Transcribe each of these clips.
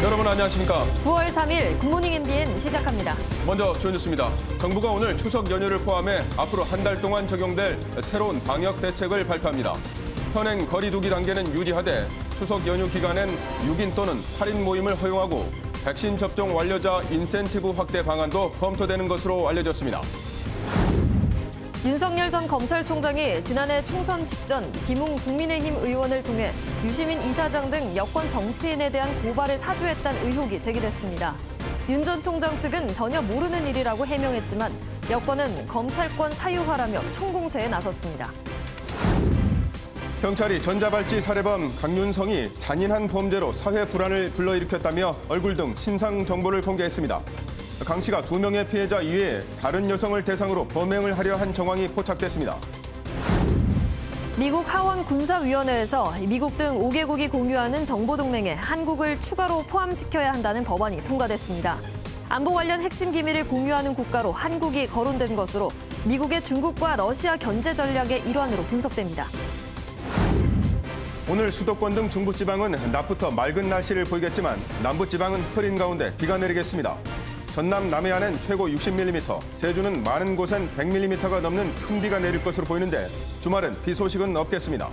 여러분 안녕하십니까? 9월 3일 굿모닝 MBN 시작합니다. 먼저 주요 뉴스입니다. 정부가 오늘 추석 연휴를 포함해 앞으로 한 달 동안 적용될 새로운 방역 대책을 발표합니다. 현행 거리 두기 단계는 유지하되 추석 연휴 기간엔 6인 또는 8인 모임을 허용하고 백신 접종 완료자 인센티브 확대 방안도 검토되는 것으로 알려졌습니다. 윤석열 전 검찰총장이 지난해 총선 직전 김웅 국민의힘 의원을 통해 유시민 이사장 등 여권 정치인에 대한 고발을 사주했다는 의혹이 제기됐습니다. 윤 전 총장 측은 전혀 모르는 일이라고 해명했지만 여권은 검찰권 사유화라며 총공세에 나섰습니다. 경찰이 전자발찌 살해범 강윤성이 잔인한 범죄로 사회 불안을 불러일으켰다며 얼굴 등 신상 정보를 공개했습니다. 강 씨가 2명의 피해자 이외에 다른 여성을 대상으로 범행을 하려 한 정황이 포착됐습니다. 미국 하원 군사위원회에서 미국 등 5개국이 공유하는 정보동맹에 한국을 추가로 포함시켜야 한다는 법안이 통과됐습니다. 안보 관련 핵심 기밀을 공유하는 국가로 한국이 거론된 것으로 미국의 중국과 러시아 견제 전략의 일환으로 분석됩니다. 오늘 수도권 등 중부지방은 낮부터 맑은 날씨를 보이겠지만 남부지방은 흐린 가운데 비가 내리겠습니다. 전남 남해안은 최고 60mm, 제주는 많은 곳엔 100mm가 넘는 큰 비가 내릴 것으로 보이는데 주말은 비 소식은 없겠습니다.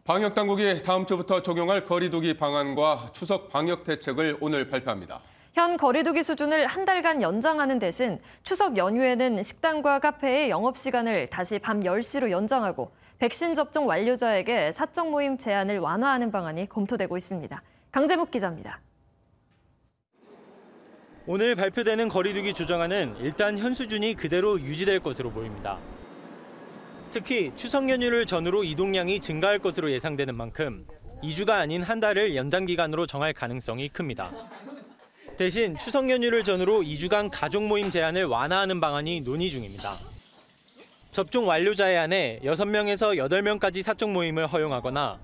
방역당국이 다음 주부터 적용할 거리두기 방안과 추석 방역 대책을 오늘 발표합니다. 현 거리두기 수준을 한 달간 연장하는 대신 추석 연휴에는 식당과 카페의 영업시간을 다시 밤 10시로 연장하고 백신 접종 완료자에게 사적 모임 제한을 완화하는 방안이 검토되고 있습니다. 강재묵 기자입니다. 오늘 발표되는 거리두기 조정안은 일단 현 수준이 그대로 유지될 것으로 보입니다. 특히 추석 연휴를 전후로 이동량이 증가할 것으로 예상되는 만큼 2주가 아닌 한 달을 연장 기간으로 정할 가능성이 큽니다. 대신 추석 연휴를 전후로 2주간 가족 모임 제한을 완화하는 방안이 논의 중입니다. 접종 완료자에 한해 6명에서 8명까지 사적 모임을 허용하거나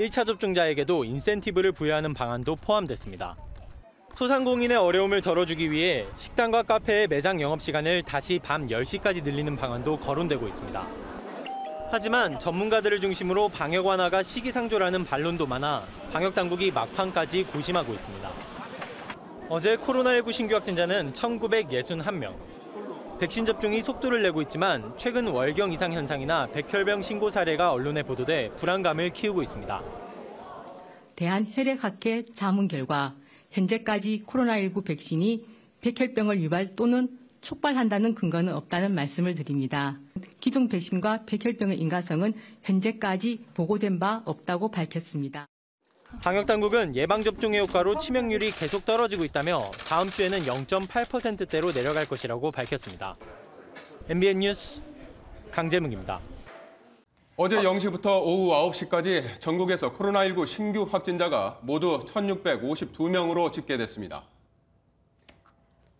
1차 접종자에게도 인센티브를 부여하는 방안도 포함됐습니다. 소상공인의 어려움을 덜어주기 위해 식당과 카페의 매장 영업시간을 다시 밤 10시까지 늘리는 방안도 거론되고 있습니다. 하지만 전문가들을 중심으로 방역 완화가 시기상조라는 반론도 많아 방역당국이 막판까지 고심하고 있습니다. 어제 코로나19 신규 확진자는 1,961명. 백신 접종이 속도를 내고 있지만 최근 월경 이상 현상이나 백혈병 신고 사례가 언론에 보도돼 불안감을 키우고 있습니다. 대한혈액학회 자문 결과 현재까지 코로나19 백신이 백혈병을 유발 또는 촉발한다는 근거는 없다는 말씀을 드립니다. 기존 백신과 백혈병의 인과성은 현재까지 보고된 바 없다고 밝혔습니다. 방역당국은 예방접종의 효과로 치명률이 계속 떨어지고 있다며 다음 주에는 0.8%대로 내려갈 것이라고 밝혔습니다. MBN 뉴스 강재묵입니다. 어제 0시부터 오후 9시까지 전국에서 코로나19 신규 확진자가 모두 1,652명으로 집계됐습니다.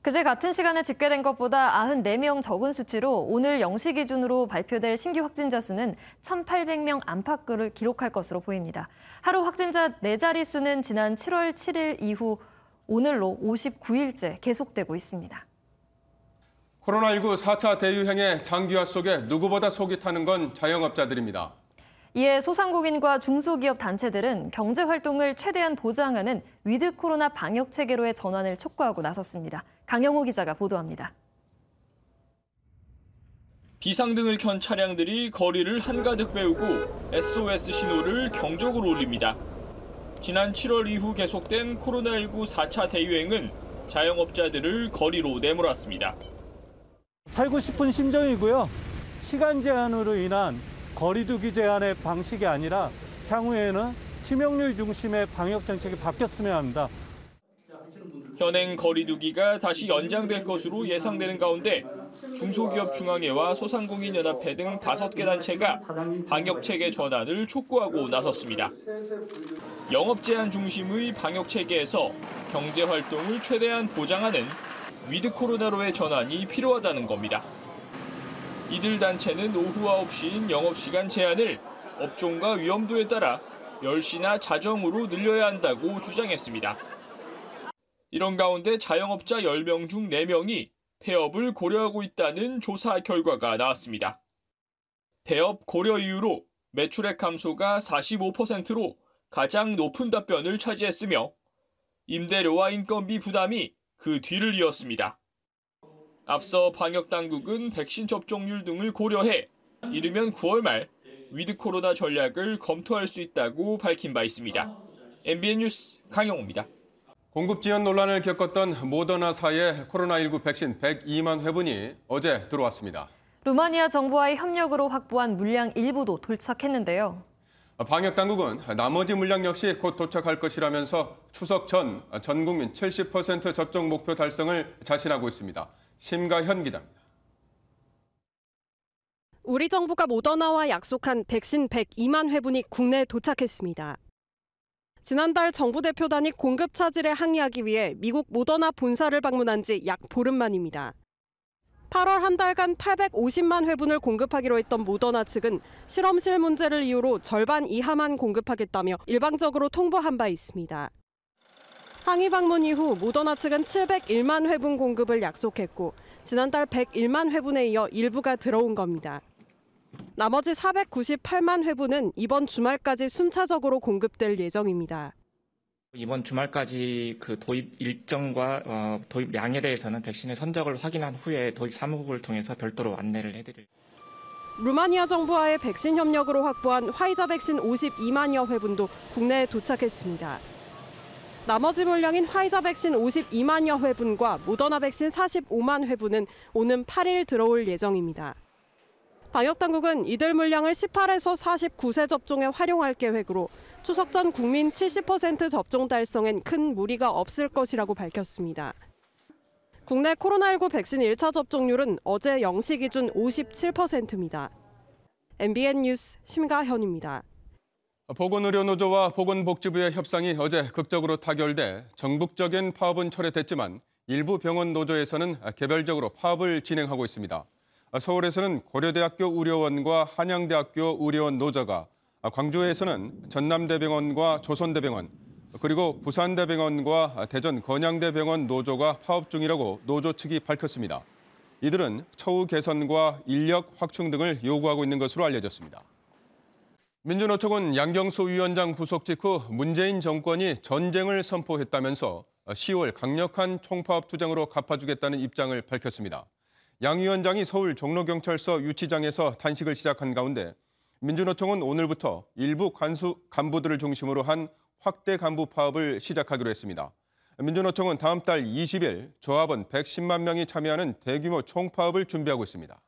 그제 같은 시간에 집계된 것보다 94명 적은 수치로 오늘 0시 기준으로 발표될 신규 확진자 수는 1,800명 안팎을 기록할 것으로 보입니다. 하루 확진자 4자릿수는 지난 7월 7일 이후 오늘로 59일째 계속되고 있습니다. 코로나19 4차 대유행의 장기화 속에 누구보다 속이 타는 건 자영업자들입니다. 이에 소상공인과 중소기업 단체들은 경제활동을 최대한 보장하는 위드 코로나 방역 체계로의 전환을 촉구하고 나섰습니다. 강영호 기자가 보도합니다. 비상등을 켠 차량들이 거리를 한가득 메우고 SOS 신호를 경적으로 울립니다. 지난 7월 이후 계속된 코로나19 4차 대유행은 자영업자들을 거리로 내몰았습니다. 살고 싶은 심정이고요. 시간 제한으로 인한 거리두기 제한의 방식이 아니라 향후에는 치명률 중심의 방역 정책이 바뀌었으면 합니다. 현행 거리두기가 다시 연장될 것으로 예상되는 가운데 중소기업중앙회와 소상공인연합회 등 5개 단체가 방역체계 전환을 촉구하고 나섰습니다. 영업 제한 중심의 방역체계에서 경제활동을 최대한 보장하는 위드 코로나로의 전환이 필요하다는 겁니다. 이들 단체는 오후 9시인 영업시간 제한을 업종과 위험도에 따라 10시나 자정으로 늘려야 한다고 주장했습니다. 이런 가운데 자영업자 10명 중 4명이 폐업을 고려하고 있다는 조사 결과가 나왔습니다. 폐업 고려 이유로 매출액 감소가 45%로 가장 높은 답변을 차지했으며 임대료와 인건비 부담이 그 뒤를 이었습니다. 앞서 방역당국은 백신 접종률 등을 고려해 이르면 9월 말 위드 코로나 전략을 검토할 수 있다고 밝힌 바 있습니다. MBN 뉴스 강영호입니다. 공급 지연 논란을 겪었던 모더나사의 코로나19 백신 102만 회분이 어제 들어왔습니다. 루마니아 정부와의 협력으로 확보한 물량 일부도 도착했는데요. 방역당국은 나머지 물량 역시 곧 도착할 것이라면서 추석 전 국민 70% 접종 목표 달성을 자신하고 있습니다. 심가현 기자입니다. 우리 정부가 모더나와 약속한 백신 102만 회분이 국내에 도착했습니다. 지난달 정부 대표단이 공급 차질에 항의하기 위해 미국 모더나 본사를 방문한 지 약 보름 만입니다. 8월 한 달간 850만 회분을 공급하기로 했던 모더나 측은 실험실 문제를 이유로 절반 이하만 공급하겠다며 일방적으로 통보한 바 있습니다. 항의 방문 이후 모더나 측은 701만 회분 공급을 약속했고 지난달 101만 회분에 이어 일부가 들어온 겁니다. 나머지 498만 회분은 이번 주말까지 순차적으로 공급될 예정입니다. 이번 주말까지 그 도입 일정과 도입량에 대해서는 백신의 선적을 확인한 후에 도입 사무국을 통해서 별도로 안내를 해드릴. 루마니아 정부와의 백신 협력으로 확보한 화이자 백신 52만여 회분도 국내에 도착했습니다. 나머지 물량인 화이자 백신 52만여 회분과 모더나 백신 45만 회분은 오는 8일 들어올 예정입니다. 방역당국은 이들 물량을 18에서 49세 접종에 활용할 계획으로 추석 전 국민 70% 접종 달성엔 큰 무리가 없을 것이라고 밝혔습니다. 국내 코로나19 백신 1차 접종률은 어제 0시 기준 57%입니다. MBN 뉴스 심가현입니다. 보건의료노조와 보건복지부의 협상이 어제 극적으로 타결돼 전국적인 파업은 철회됐지만 일부 병원 노조에서는 개별적으로 파업을 진행하고 있습니다. 서울에서는 고려대학교 의료원과 한양대학교 의료원 노조가, 광주에서는 전남대병원과 조선대병원, 그리고 부산대병원과 대전 건양대병원 노조가 파업 중이라고 노조 측이 밝혔습니다. 이들은 처우 개선과 인력 확충 등을 요구하고 있는 것으로 알려졌습니다. 민주노총은 양경수 위원장 구속 직후 문재인 정권이 전쟁을 선포했다면서 10월 강력한 총파업 투쟁으로 갚아주겠다는 입장을 밝혔습니다. 양 위원장이 서울 종로경찰서 유치장에서 단식을 시작한 가운데 민주노총은 오늘부터 일부 간부들을 중심으로 한 확대 간부 파업을 시작하기로 했습니다. 민주노총은 다음 달 20일 조합원 110만 명이 참여하는 대규모 총파업을 준비하고 있습니다.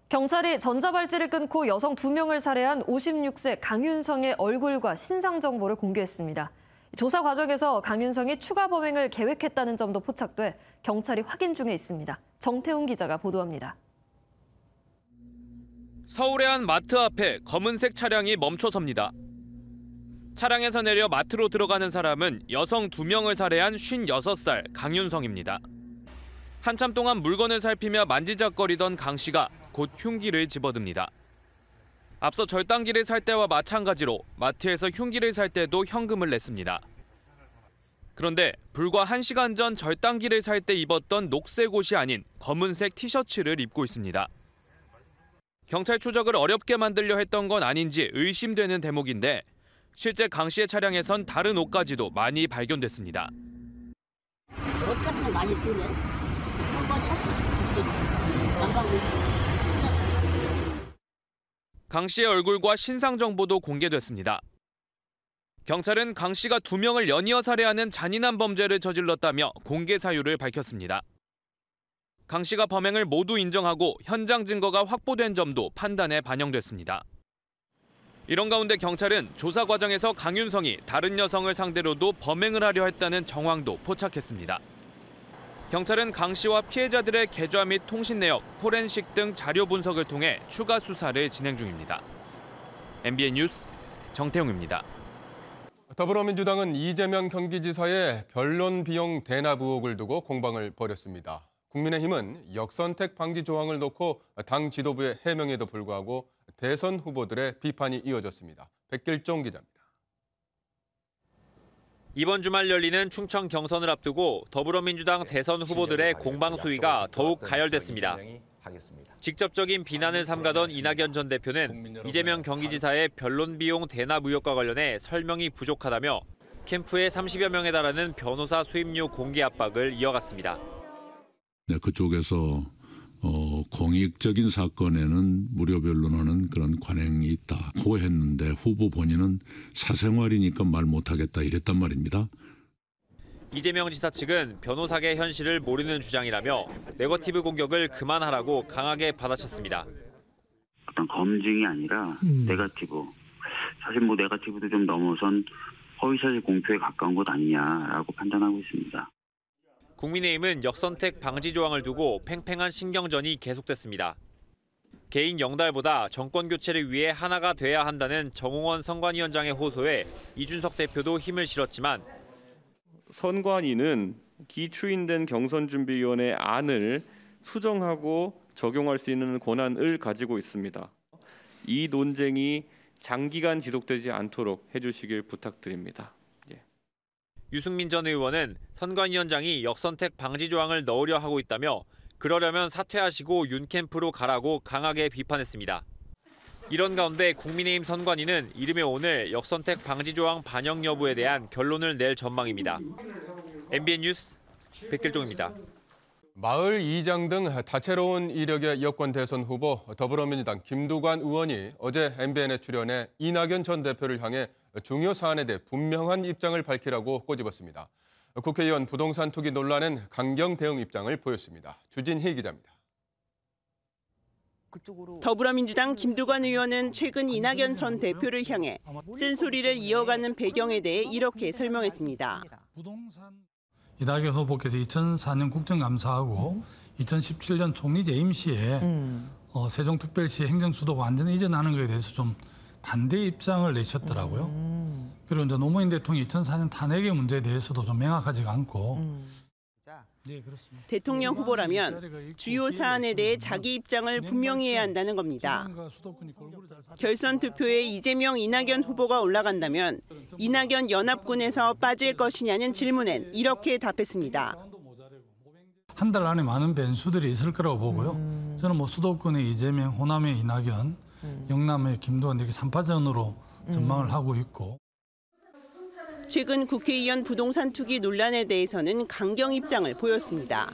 경찰이 전자발찌를 끊고 여성 2명을 살해한 56세 강윤성의 얼굴과 신상 정보를 공개했습니다. 조사 과정에서 강윤성이 추가 범행을 계획했다는 점도 포착돼 경찰이 확인 중에 있습니다. 정태훈 기자가 보도합니다. 서울의 한 마트 앞에 검은색 차량이 멈춰섭니다. 차량에서 내려 마트로 들어가는 사람은 여성 2명을 살해한 56살 강윤성입니다. 한참 동안 물건을 살피며 만지작거리던 강 씨가 곧 흉기를 집어듭니다. 앞서 절단기를 살 때와 마찬가지로 마트에서 흉기를 살 때도 현금을 냈습니다. 그런데 불과 1시간 전 절단기를 살 때 입었던 녹색 옷이 아닌 검은색 티셔츠를 입고 있습니다. 경찰 추적을 어렵게 만들려 했던 건 아닌지 의심되는 대목인데 실제 강 씨의 차량에선 다른 옷까지도 많이 발견됐습니다. 옷 같은 거 많이 뜨네. 한번 샀어. 안 가고 있어. 강 씨의 얼굴과 신상 정보도 공개됐습니다. 경찰은 강 씨가 2명을 연이어 살해하는 잔인한 범죄를 저질렀다며 공개 사유를 밝혔습니다. 강 씨가 범행을 모두 인정하고 현장 증거가 확보된 점도 판단에 반영됐습니다. 이런 가운데 경찰은 조사 과정에서 강윤성이 다른 여성을 상대로도 범행을 하려 했다는 정황도 포착했습니다. 경찰은 강 씨와 피해자들의 계좌 및 통신 내역, 포렌식 등 자료 분석을 통해 추가 수사를 진행 중입니다. MBN 뉴스 정태웅입니다. 더불어민주당은 이재명 경기지사의 변론 비용 대납 의혹을 두고 공방을 벌였습니다. 국민의힘은 역선택 방지 조항을 놓고 당 지도부의 해명에도 불구하고 대선 후보들의 비판이 이어졌습니다. 백길종 기자입니다. 이번 주말 열리는 충청 경선을 앞두고 더불어민주당 대선 후보들의 공방 수위가 더욱 가열됐습니다. 하겠습니다. 직접적인 비난을 삼가던 이낙연 전 대표는 이재명 경기지사의 변론 비용 대납 의혹과 관련해 설명이 부족하다며 캠프에 30여 명에 달하는 변호사 수임료 공개 압박을 이어갔습니다. 네, 그쪽에서 공익적인 사건에는 무료 변론하는 그런 관행이 있다고 했는데 후보 본인은 사생활이니까 말 못하겠다 이랬단 말입니다. 이재명 지사 측은 변호사계 현실을 모르는 주장이라며 네거티브 공격을 그만하라고 강하게 받아쳤습니다. 어떤 검증이 아니라 네거티브. 사실 네거티브도 좀 넘어선 허위사실 공표에 가까운 것 아니냐라고 판단하고 있습니다. 국민의힘은 역선택 방지 조항을 두고 팽팽한 신경전이 계속됐습니다. 개인 영달보다 정권 교체를 위해 하나가 돼야 한다는 정홍원 선관위원장의 호소에 이준석 대표도 힘을 실었지만 선관위는 기추인된 경선준비위원회 안을 수정하고 적용할 수 있는 권한을 가지고 있습니다. 이 논쟁이 장기간 지속되지 않도록 해주시길 부탁드립니다. 유승민 전 의원은 선관위원장이 역선택 방지 조항을 넣으려 하고 있다며 그러려면 사퇴하시고 윤 캠프로 가라고 강하게 비판했습니다. 이런 가운데 국민의힘 선관위는 이르면 오늘 역선택 방지 조항 반영 여부에 대한 결론을 낼 전망입니다. MBN 뉴스 백길종입니다. 마을 이장 등 다채로운 이력의 여권 대선 후보 더불어민주당 김두관 의원이 어제 MBN에 출연해 이낙연 전 대표를 향해 중요 사안에 대해 분명한 입장을 밝히라고 꼬집었습니다. 국회의원 부동산 투기 논란엔 강경 대응 입장을 보였습니다. 주진희 기자입니다. 더불어민주당 김두관 의원은 최근 이낙연 전 대표를 향해 쓴소리를 이어가는 배경에 대해 이렇게 설명했습니다. 이낙연 후보께서 2004년 국정감사하고 2017년 총리 재임 시에 세종특별시 행정수도가 완전히 이전하는 것에 대해서 좀 반대 입장을 내셨더라고요. 그리고 이제 노무현 대통령이 2004년 탄핵의 문제에 대해서도 좀 명확하지가 않고. 네, 그렇습니다. 대통령 후보라면 주요 사안에 대해 자기 입장을 분명히 해야 한다는 겁니다. 결선 투표에 이재명, 이낙연 후보가 올라간다면 이낙연 연합군에서 빠질 것이냐는 질문엔 이렇게 답했습니다. 한 달 안에 많은 변수들이 있을 거라고 보고요. 저는 수도권의 이재명, 호남의 이낙연, 영남의 김두관 이렇게 3파전으로 전망을 하고 있고. 최근 국회의원 부동산 투기 논란에 대해서는 강경 입장을 보였습니다.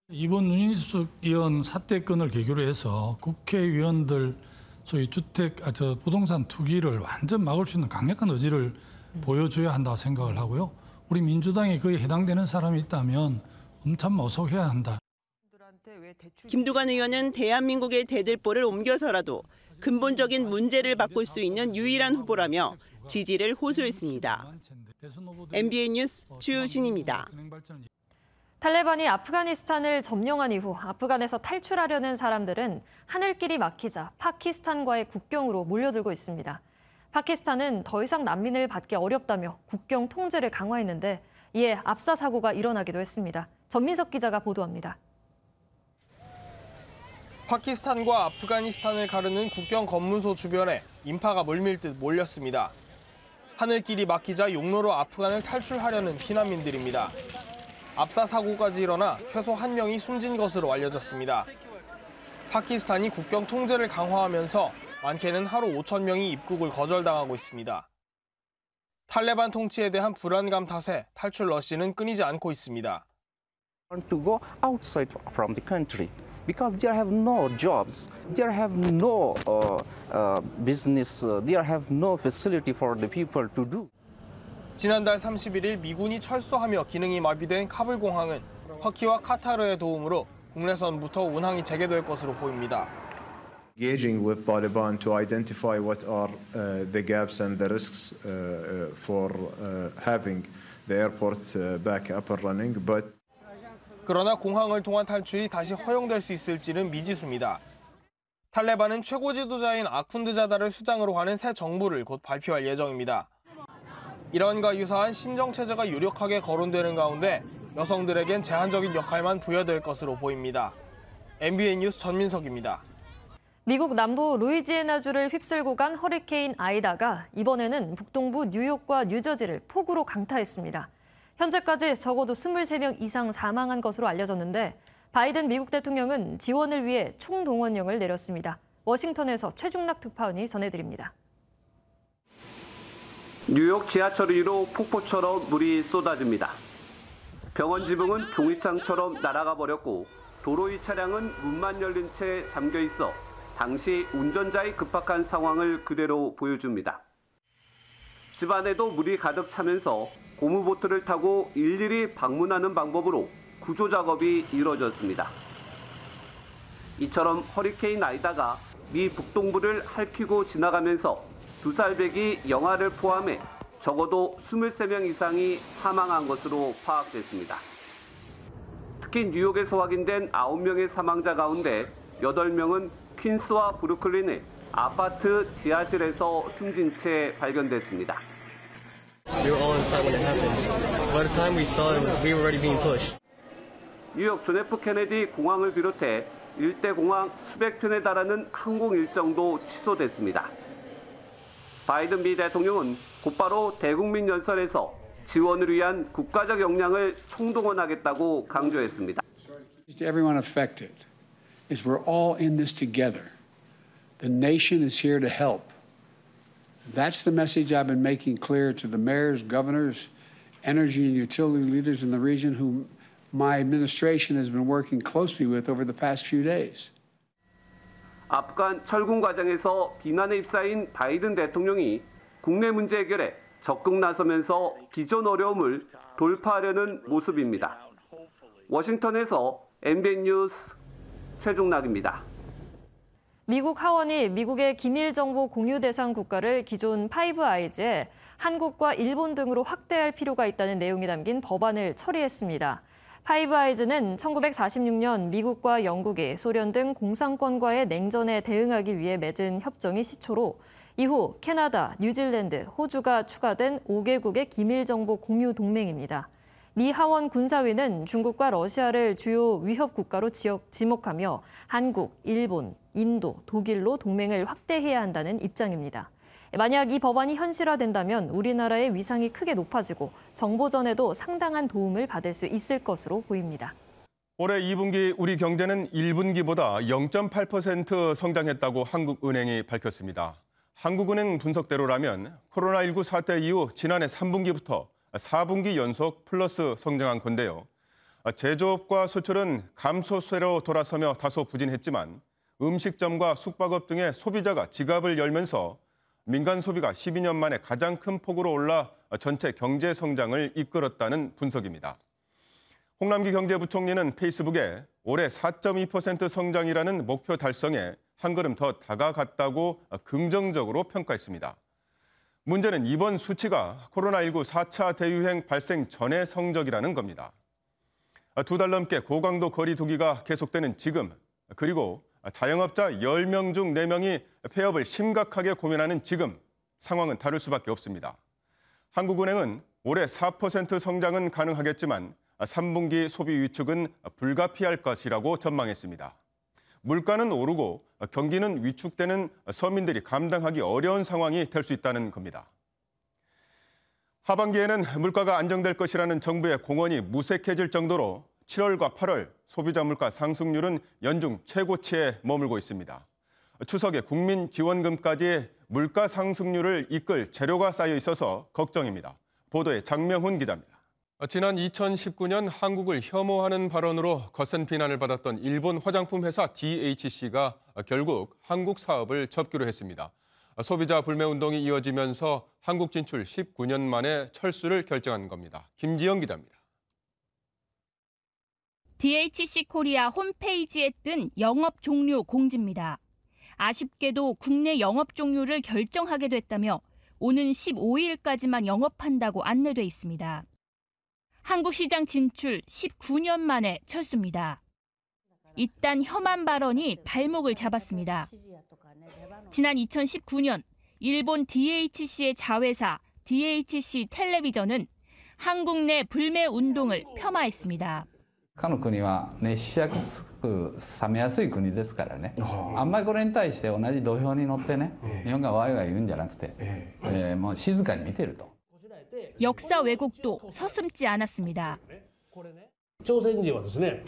이번 윤희숙 의원 사퇴권을 계기로 해서 국회의원들 소위 부동산 투기를 완전 막을 수 있는 강력한 의지를 보여줘야 한다고 생각을 하고요. 우리 민주당에 거의 해당되는 사람이 있다면 엄청 모색해야 한다. 김두관 의원은 대한민국의 대들보를 옮겨서라도 근본적인 문제를 바꿀 수 있는 유일한 후보라며 지지를 호소했습니다. MBN 뉴스 주유신입니다. 탈레반이 아프가니스탄을 점령한 이후 아프간에서 탈출하려는 사람들은 하늘길이 막히자 파키스탄과의 국경으로 몰려들고 있습니다. 파키스탄은 더 이상 난민을 받기 어렵다며 국경 통제를 강화했는데 이에 압사 사고가 일어나기도 했습니다. 전민석 기자가 보도합니다. 파키스탄과 아프가니스탄을 가르는 국경 검문소 주변에 인파가 물밀 듯 몰렸습니다. 하늘길이 막히자 용로로 아프간을 탈출하려는 피난민들입니다. 압사 사고까지 일어나 최소 1명이 숨진 것으로 알려졌습니다. 파키스탄이 국경 통제를 강화하면서 많게는 하루 5,000명이 입국을 거절당하고 있습니다. 탈레반 통치에 대한 불안감 탓에 탈출 러시는 끊이지 않고 있습니다. To go outside from the country because they have no jobs, they have no business, they have no facility for the people to do. 지난달 31일 미군이 철수하며 기능이 마비된 카불 공항은 터키와 카타르의 도움으로 국내선부터 운항이 재개될 것으로 보입니다. Engaging with Taliban to identify what are the gaps and the risks for having the airport back up and running, but 그러나 공항을 통한 탈출이 다시 허용될 수 있을지는 미지수입니다. 탈레반은 최고 지도자인 아쿤드자다를 수장으로 하는 새 정부를 곧 발표할 예정입니다. 이란과 유사한 신정체제가 유력하게 거론되는 가운데 여성들에겐 제한적인 역할만 부여될 것으로 보입니다. MBN 뉴스 전민석입니다. 미국 남부 루이지애나주를 휩쓸고 간 허리케인 아이다가 이번에는 북동부 뉴욕과 뉴저지를 폭우로 강타했습니다. 현재까지 적어도 23명 이상 사망한 것으로 알려졌는데 바이든 미국 대통령은 지원을 위해 총동원령을 내렸습니다. 워싱턴에서 최중락 특파원이 전해드립니다. 뉴욕 지하철 위로 폭포처럼 물이 쏟아집니다. 병원 지붕은 종이장처럼 날아가 버렸고 도로 위 차량은 문만 열린 채 잠겨 있어 당시 운전자의 급박한 상황을 그대로 보여줍니다. 집안에도 물이 가득 차면서 고무보트를 타고 일일이 방문하는 방법으로 구조 작업이 이루어졌습니다. 이처럼 허리케인 아이다가 미 북동부를 핥히고 지나가면서 2살배기 영아를 포함해 적어도 23명 이상이 사망한 것으로 파악됐습니다. 특히 뉴욕에서 확인된 9명의 사망자 가운데 8명은 퀸스와 브루클린의 아파트 지하실에서 숨진 채 발견됐습니다. We were all inside when it happened. By the time we saw it, we were already being pushed. 뉴욕 존 F 케네디 공항을 비롯해 일대 공항 수백 편에 달하는 항공 일정도 취소됐습니다. 바이든 미 대통령은 곧바로 대국민 연설에서 지원을 위한 국가적 역량을 총동원하겠다고 강조했습니다. Everyone affected is we're all in this together. The nation is here to help. That's the message I've been making clear to the mayors, governors, energy and utility leaders in the region whom my administration has been working closely with over the past few days. 아프간 철군 과정에서 비난에 휩싸인 바이든 대통령이 국내 문제 해결에 적극 나서면서 기존 어려움을 돌파하려는 모습입니다. 워싱턴에서 MBN 뉴스 최중락입니다. 미국 하원이 미국의 기밀 정보 공유 대상 국가를 기존 파이브 아이즈에 한국과 일본 등으로 확대할 필요가 있다는 내용이 담긴 법안을 처리했습니다. 파이브 아이즈는 1946년 미국과 영국이 소련 등 공산권과의 냉전에 대응하기 위해 맺은 협정이 시초로 이후 캐나다, 뉴질랜드, 호주가 추가된 5개국의 기밀정보 공유 동맹입니다. 미 하원 군사위는 중국과 러시아를 주요 위협 국가로 지목하며 한국, 일본, 인도, 독일로 동맹을 확대해야 한다는 입장입니다. 만약 이 법안이 현실화된다면 우리나라의 위상이 크게 높아지고 정보전에도 상당한 도움을 받을 수 있을 것으로 보입니다. 올해 2분기 우리 경제는 1분기보다 0.8% 성장했다고 한국은행이 밝혔습니다. 한국은행 분석대로라면 코로나19 사태 이후 지난해 3분기부터 4분기 연속 플러스 성장한 건데요. 제조업과 수출은 감소세로 돌아서며 다소 부진했지만 음식점과 숙박업 등의 소비자가 지갑을 열면서 민간 소비가 12년 만에 가장 큰 폭으로 올라 전체 경제 성장을 이끌었다는 분석입니다. 홍남기 경제부총리는 페이스북에 올해 4.2% 성장이라는 목표 달성에 한 걸음 더 다가갔다고 긍정적으로 평가했습니다. 문제는 이번 수치가 코로나19 4차 대유행 발생 전의 성적이라는 겁니다. 2달 넘게 고강도 거리 두기가 계속되는 지금, 그리고 자영업자 10명 중 4명이 폐업을 심각하게 고민하는 지금, 상황은 다를 수밖에 없습니다. 한국은행은 올해 4% 성장은 가능하겠지만 3분기 소비 위축은 불가피할 것이라고 전망했습니다. 물가는 오르고 경기는 위축되는 서민들이 감당하기 어려운 상황이 될 수 있다는 겁니다. 하반기에는 물가가 안정될 것이라는 정부의 공언이 무색해질 정도로 7월과 8월 소비자 물가 상승률은 연중 최고치에 머물고 있습니다. 추석에 국민 지원금까지 물가 상승률을 이끌 재료가 쌓여 있어서 걱정입니다. 보도에 장명훈 기자입니다. 지난 2019년 한국을 혐오하는 발언으로 거센 비난을 받았던 일본 화장품 회사 DHC가 결국 한국 사업을 접기로 했습니다. 소비자 불매운동이 이어지면서 한국 진출 19년 만에 철수를 결정한 겁니다. 김지영 기자입니다. DHC 코리아 홈페이지에 뜬 영업 종료 공지입니다. 아쉽게도 국내 영업 종료를 결정하게 됐다며 오는 15일까지만 영업한다고 안내돼 있습니다. 한국 시장 진출 19년 만에 철수입니다. 이딴 혐한 발언이 발목을 잡았습니다. 지난 2019년 일본 DHC의 자회사 DHC 텔레비전은 한국 내 불매運動을 폄하했습니다. 他の国は熱しやすく冷めやすい国ですからね。あんまりこれに対して同じ土俵に乗ってね、日本がワイワイ言うんじゃなくて、もう静かに見てると。 역사 왜곡도 서슴지 않았습니다. 朝鮮人はですね、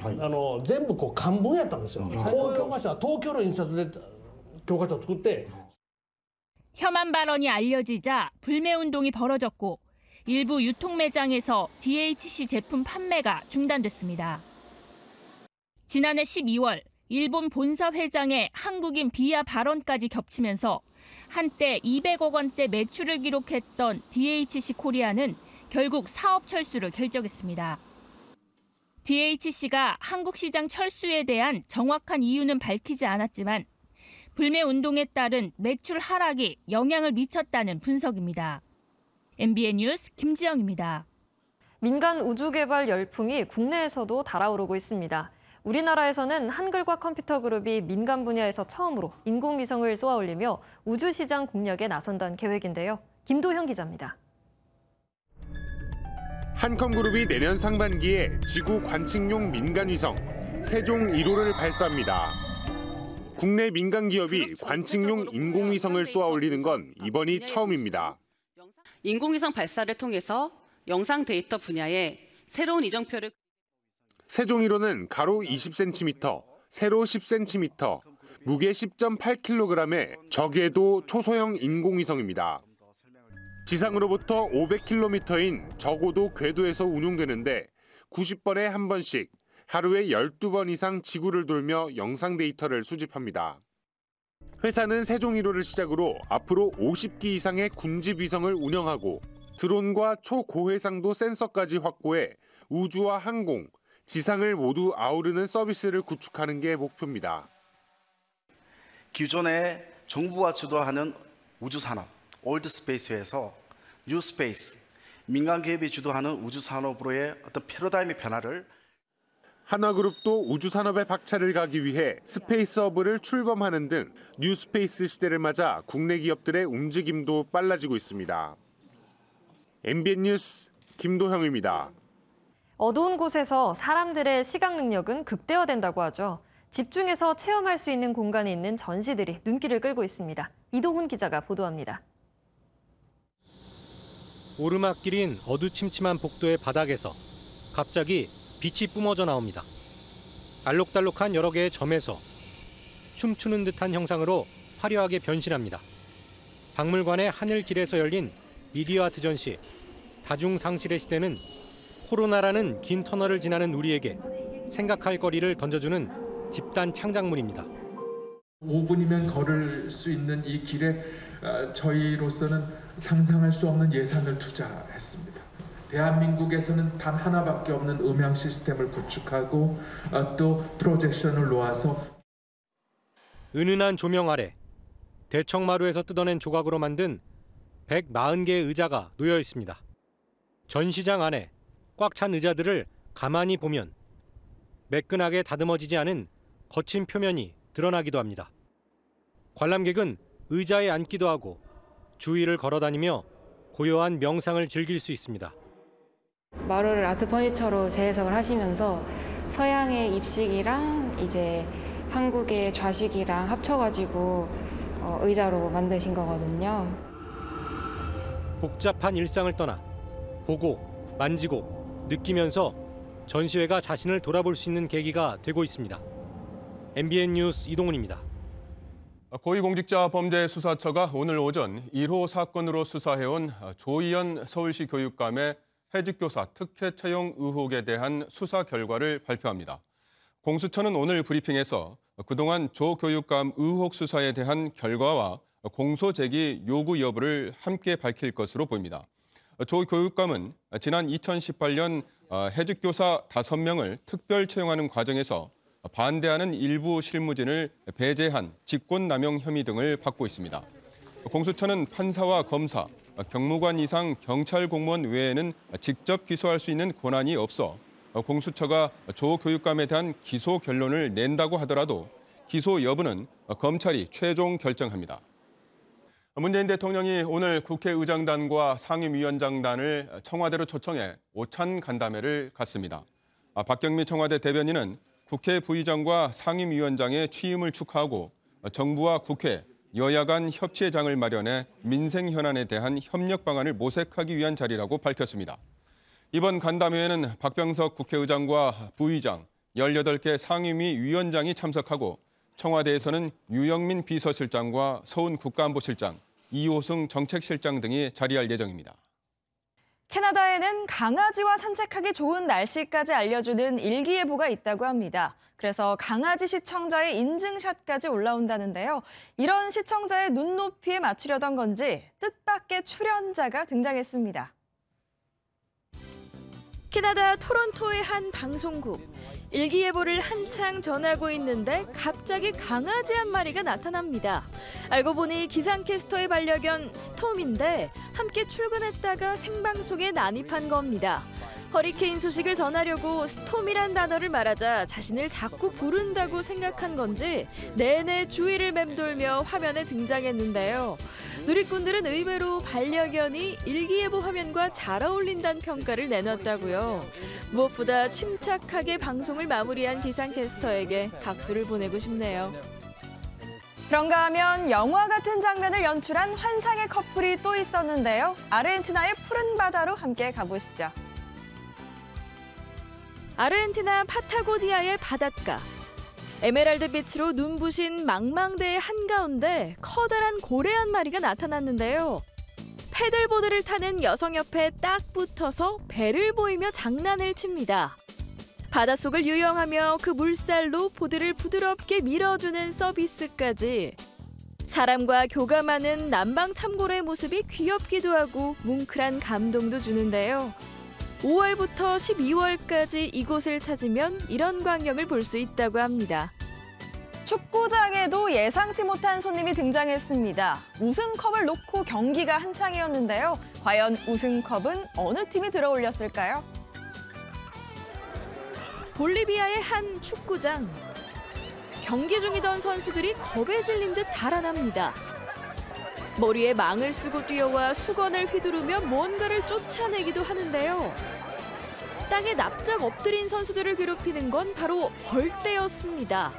全部こう漢文やったんですよ。こういう教科書は東京の印刷で教科書を作って。 혐한 발언이 알려지자 불매운동이 벌어졌고 일부 유통 매장에서 DHC 제품 판매가 중단됐습니다. 지난해 12월 일본 본사 회장의 한국인 비하 발언까지 겹치면서 한때 200억 원대 매출을 기록했던 DHC 코리아는 결국 사업 철수를 결정했습니다. DHC가 한국 시장 철수에 대한 정확한 이유는 밝히지 않았지만 불매 운동에 따른 매출 하락이 영향을 미쳤다는 분석입니다. MBN 뉴스 김지영입니다. 민간 우주 개발 열풍이 국내에서도 달아오르고 있습니다. 우리나라에서는 한글과 컴퓨터 그룹이 민간 분야에서 처음으로 인공위성을 쏘아올리며 우주 시장 공략에 나선다는 계획인데요. 김도형 기자입니다. 한컴그룹이 내년 상반기에 지구 관측용 민간위성 세종 1호를 발사합니다. 국내 민간 기업이 관측용 인공위성을 쏘아올리는 건 이번이 처음입니다. 인공위성 발사를 통해서 영상 데이터 분야에 새로운 이정표를 세종 1호는 가로 20cm, 세로 10cm, 무게 10.8kg의 저궤도 초소형 인공위성입니다. 지상으로부터 500km인 저고도 궤도에서 운용되는데 90번에 한 번씩 하루에 12번 이상 지구를 돌며 영상 데이터를 수집합니다. 회사는 세종 1호를 시작으로 앞으로 50기 이상의 군집 위성을 운영하고 드론과 초고해상도 센서까지 확보해 우주와 항공, 지상을 모두 아우르는 서비스를 구축하는 게 목표입니다. 기존에 정부가 주도하는 우주산업, 올드스페이스에서 뉴스페이스, 민간 기업이 주도하는 우주산업으로의 어떤 패러다임의 변화를 한화그룹도 우주산업의 박차를 가기 위해 스페이스허브를 출범하는 등 뉴스페이스 시대를 맞아 국내 기업들의 움직임도 빨라지고 있습니다. MBN 뉴스 김도형입니다. 어두운 곳에서 사람들의 시각 능력은 극대화된다고 하죠. 집중해서 체험할 수 있는 공간이 있는 전시들이 눈길을 끌고 있습니다. 이동훈 기자가 보도합니다. 오르막길인 어두침침한 복도의 바닥에서 갑자기 빛이 뿜어져 나옵니다. 알록달록한 여러 개의 점에서 춤추는 듯한 형상으로 화려하게 변신합니다. 박물관의 하늘길에서 열린 미디어 아트 전시, 다중상실의 시대는 코로나라는 긴 터널을 지나는 우리에게 생각할 거리를 던져주는 집단 창작물입니다. 5분이면 걸을 수 있는 이 길에 저희로서는 상상할 수 없는 예산을 투자했습니다. 대한민국에서는 단 하나밖에 없는 음향 시스템을 구축하고 또 프로젝션을 놓아서 은은한 조명 아래 대청마루에서 뜯어낸 조각으로 만든 140개의 의자가 놓여 있습니다. 전시장 안에 꽉 찬 의자들을 가만히 보면 매끈하게 다듬어지지 않은 거친 표면이 드러나기도 합니다. 관람객은 의자에 앉기도 하고 주위를 걸어다니며 고요한 명상을 즐길 수 있습니다. 마루를 아트 퍼니처로 재해석을 하시면서 서양의 입식이랑 이제 한국의 좌식이랑 합쳐가지고 의자로 만드신 거거든요. 복잡한 일상을 떠나 보고, 만지고, 느끼면서 전시회가 자신을 돌아볼 수 있는 계기가 되고 있습니다. MBN 뉴스 이동훈입니다. 고위공직자 범죄수사처가 오늘 오전 1호 사건으로 수사해온 조희연 서울시 교육감의 해직교사 특혜 채용 의혹에 대한 수사 결과를 발표합니다. 공수처는 오늘 브리핑에서 그동안 조 교육감 의혹 수사에 대한 결과와 공소 제기 요구 여부를 함께 밝힐 것으로 보입니다. 조 교육감은 지난 2018년 해직교사 5명을 특별 채용하는 과정에서 반대하는 일부 실무진을 배제한 직권남용 혐의 등을 받고 있습니다. 공수처는 판사와 검사, 경무관 이상 경찰 공무원 외에는 직접 기소할 수 있는 권한이 없어 공수처가 조 교육감에 대한 기소 결론을 낸다고 하더라도 기소 여부는 검찰이 최종 결정합니다. 문재인 대통령이 오늘 국회의장단과 상임위원장단을 청와대로 초청해 오찬 간담회를 갖습니다. 박경미 청와대 대변인은 국회 부의장과 상임위원장의 취임을 축하하고 정부와 국회, 여야 간 협치의 장을 마련해 민생 현안에 대한 협력 방안을 모색하기 위한 자리라고 밝혔습니다. 이번 간담회에는 박병석 국회의장과 부의장, 18개 상임위 위원장이 참석하고 청와대에서는 유영민 비서실장과 서훈 국가안보실장, 이호승 정책실장 등이 자리할 예정입니다. 캐나다에는 강아지와 산책하기 좋은 날씨까지 알려주는 일기예보가 있다고 합니다. 그래서 강아지 시청자의 인증샷까지 올라온다는데요. 이런 시청자의 눈높이에 맞추려던 건지 뜻밖의 출연자가 등장했습니다. 캐나다 토론토의 한 방송국. 일기예보를 한창 전하고 있는데 갑자기 강아지 한 마리가 나타납니다. 알고 보니 기상캐스터의 반려견 스톰인데 함께 출근했다가 생방송에 난입한 겁니다. 허리케인 소식을 전하려고 스톰이란 단어를 말하자 자신을 자꾸 부른다고 생각한 건지 내내 주위를 맴돌며 화면에 등장했는데요. 누리꾼들은 의외로 반려견이 일기예보 화면과 잘 어울린다는 평가를 내놨다고요. 무엇보다 침착하게 방송을 마무리한 기상캐스터에게 박수를 보내고 싶네요. 그런가 하면 영화 같은 장면을 연출한 환상의 커플이 또 있었는데요. 아르헨티나의 푸른 바다로 함께 가보시죠. 아르헨티나 파타고니아의 바닷가. 에메랄드 빛으로 눈부신 망망대의 한가운데 커다란 고래 한 마리가 나타났는데요. 패들보드를 타는 여성 옆에 딱 붙어서 배를 보이며 장난을 칩니다. 바닷속을 유영하며 그 물살로 보드를 부드럽게 밀어주는 서비스까지. 사람과 교감하는 남방 참고로의 모습이 귀엽기도 하고 뭉클한 감동도 주는데요. 5월부터 12월까지 이곳을 찾으면 이런 광경을 볼 수 있다고 합니다. 축구장에도 예상치 못한 손님이 등장했습니다. 우승컵을 놓고 경기가 한창이었는데요. 과연 우승컵은 어느 팀이 들어올렸을까요? 볼리비아의 한 축구장. 경기 중이던 선수들이 겁에 질린 듯 달아납니다. 머리에 망을 쓰고 뛰어와 수건을 휘두르며 뭔가를 쫓아내기도 하는데요. 땅에 납작 엎드린 선수들을 괴롭히는 건 바로 벌떼였습니다.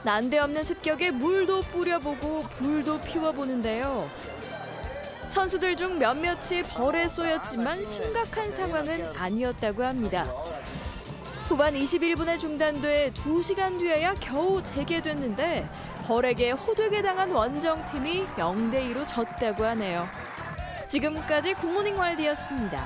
난데없는 습격에 물도 뿌려보고 불도 피워보는데요. 선수들 중 몇몇이 벌에 쏘였지만 심각한 상황은 아니었다고 합니다. 후반 21분에 중단돼 2시간 뒤에야 겨우 재개됐는데 벌에게 호되게 당한 원정팀이 0대2로 졌다고 하네요. 지금까지 굿모닝 월드였습니다.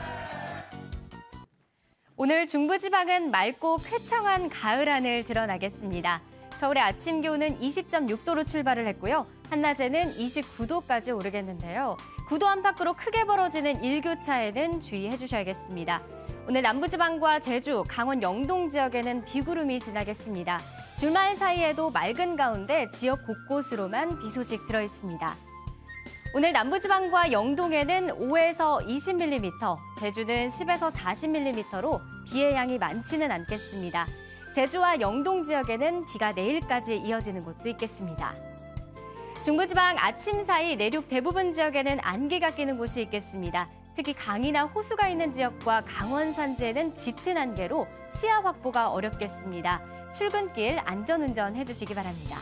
오늘 중부지방은 맑고 쾌청한 가을 하늘 드러나겠습니다. 서울의 아침 기온은 20.6도로 출발을 했고요. 한낮에는 29도까지 오르겠는데요. 9도 안팎으로 크게 벌어지는 일교차에는 주의해 주셔야겠습니다. 오늘 남부지방과 제주, 강원 영동 지역에는 비구름이 지나겠습니다. 주말 사이에도 맑은 가운데 지역 곳곳으로만 비 소식 들어있습니다. 오늘 남부지방과 영동에는 5에서 20mm, 제주는 10에서 40mm로 비의 양이 많지는 않겠습니다. 제주와 영동 지역에는 비가 내일까지 이어지는 곳도 있겠습니다. 중부지방 아침 사이 내륙 대부분 지역에는 안개가 끼는 곳이 있겠습니다. 특히 강이나 호수가 있는 지역과 강원 산지에는 짙은 안개로 시야 확보가 어렵겠습니다. 출근길 안전운전 해주시기 바랍니다.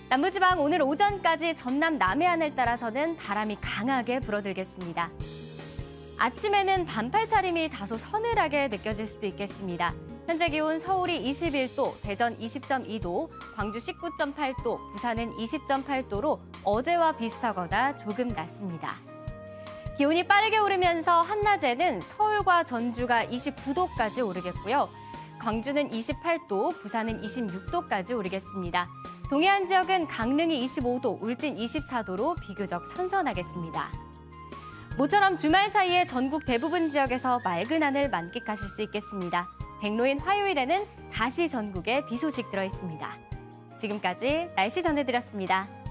남부지방 오늘 오전까지 전남 남해안을 따라서는 바람이 강하게 불어들겠습니다. 아침에는 반팔 차림이 다소 서늘하게 느껴질 수도 있겠습니다. 현재 기온 서울이 21도, 대전 20.2도, 광주 19.8도, 부산은 20.8도로 어제와 비슷하거나 조금 낮습니다. 기온이 빠르게 오르면서 한낮에는 서울과 전주가 29도까지 오르겠고요. 광주는 28도, 부산은 26도까지 오르겠습니다. 동해안 지역은 강릉이 25도, 울진 24도로 비교적 선선하겠습니다. 모처럼 주말 사이에 전국 대부분 지역에서 맑은 하늘 만끽하실 수 있겠습니다. 백로인 화요일에는 다시 전국에 비 소식 들어있습니다. 지금까지 날씨 전해드렸습니다.